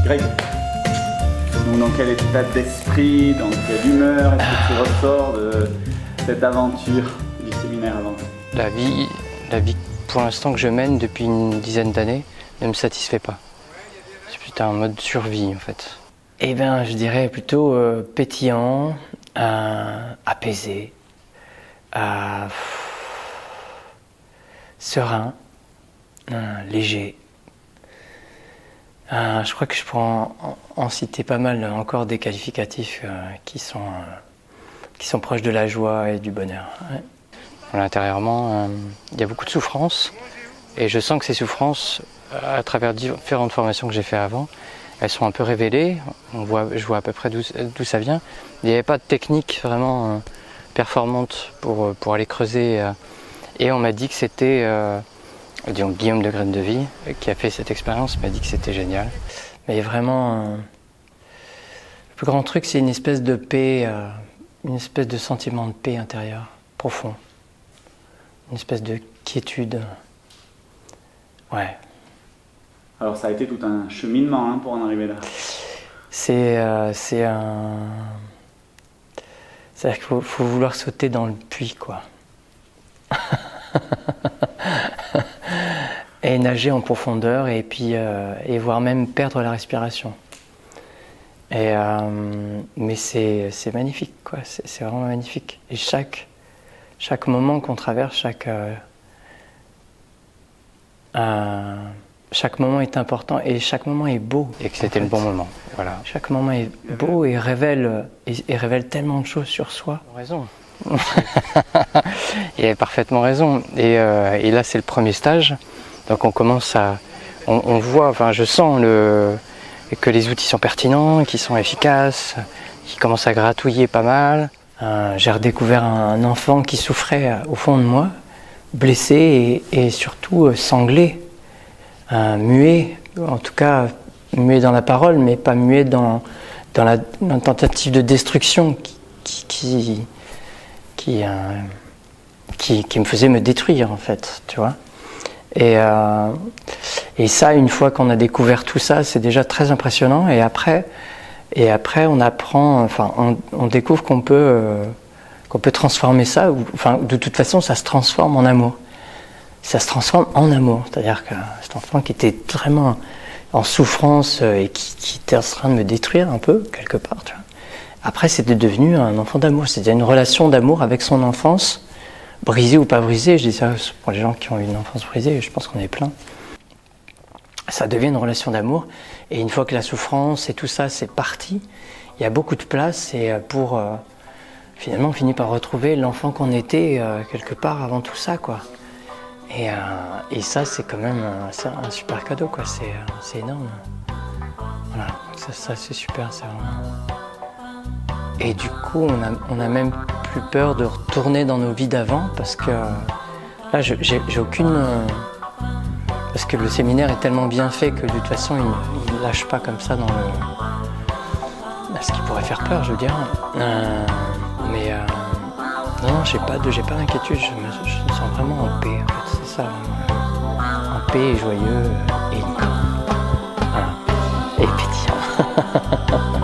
Greg, donc dans quel état d'esprit, dans quelle humeur est-ce que tu ressors de cette aventure du séminaire avant? La vie pour l'instant que je mène depuis une dizaine d'années ne me satisfait pas. C'est plutôt un mode survie en fait. Eh bien, je dirais plutôt pétillant, apaisé, serein, léger. Je crois que je pourrais en citer pas mal encore des qualificatifs qui sont proches de la joie et du bonheur. Ouais. Intérieurement, il y a beaucoup de souffrances et je sens que ces souffrances, à travers différentes formations que j'ai fait avant, elles sont un peu révélées. Je vois à peu près d'où ça vient. Il n'y avait pas de technique vraiment performante pour aller creuser. Et on m'a dit que c'était, donc Guillaume de Graines de Vie, qui a fait cette expérience, m'a dit que c'était génial. Mais vraiment, le plus grand truc, c'est une espèce de paix, une espèce de sentiment de paix intérieure, profond. Une espèce de quiétude. Ouais. Alors ça a été tout un cheminement pour en arriver là. C'est-à-dire qu'il faut vouloir sauter dans le puits, quoi. Et nager en profondeur et puis et voire même perdre la respiration. Mais c'est magnifique, quoi. C'est vraiment magnifique. Et chaque moment qu'on traverse, chaque moment est important et chaque moment est beau. Et que c'était le bon moment. Voilà. Chaque moment est beau et révèle tellement de choses sur soi. Raison. Il avait parfaitement raison. Et là, c'est le premier stage. Donc on commence on voit, enfin je sens que les outils sont pertinents, qu'ils sont efficaces, qu'ils commencent à gratouiller pas mal. J'ai redécouvert un enfant qui souffrait au fond de moi, blessé et surtout sanglé, muet, en tout cas muet dans la parole, mais pas muet dans la tentative de destruction qui me faisait me détruire en fait, tu vois. Et ça, une fois qu'on a découvert tout ça, c'est déjà très impressionnant. Et après on apprend, enfin, on découvre qu'on peut transformer ça. Enfin, de toute façon, ça se transforme en amour. Ça se transforme en amour. C'est-à-dire que cet enfant qui était vraiment en souffrance et qui était en train de me détruire un peu, quelque part, tu vois. Après, c'était devenu un enfant d'amour. C'était une relation d'amour avec son enfance, brisée ou pas brisée. Je dis ça pour les gens qui ont eu une enfance brisée, je pense qu'on est plein. Ça devient une relation d'amour. Et une fois que la souffrance et tout ça, c'est parti, il y a beaucoup de place et pour finalement, on finit par retrouver l'enfant qu'on était quelque part avant tout ça, quoi. Et ça, c'est quand même un super cadeau, quoi. C'est énorme. Voilà, ça c'est super, c'est vraiment... Et du coup, on a même plus peur de retourner dans nos vies d'avant parce que là, j'ai aucune... Parce que le séminaire est tellement bien fait que de toute façon, il ne lâche pas comme ça dans ce qui pourrait faire peur, je veux dire. Mais non, j'ai pas d'inquiétude, je me sens vraiment en paix, en fait, c'est ça. En paix et joyeux et libre. Voilà. Et pétillant.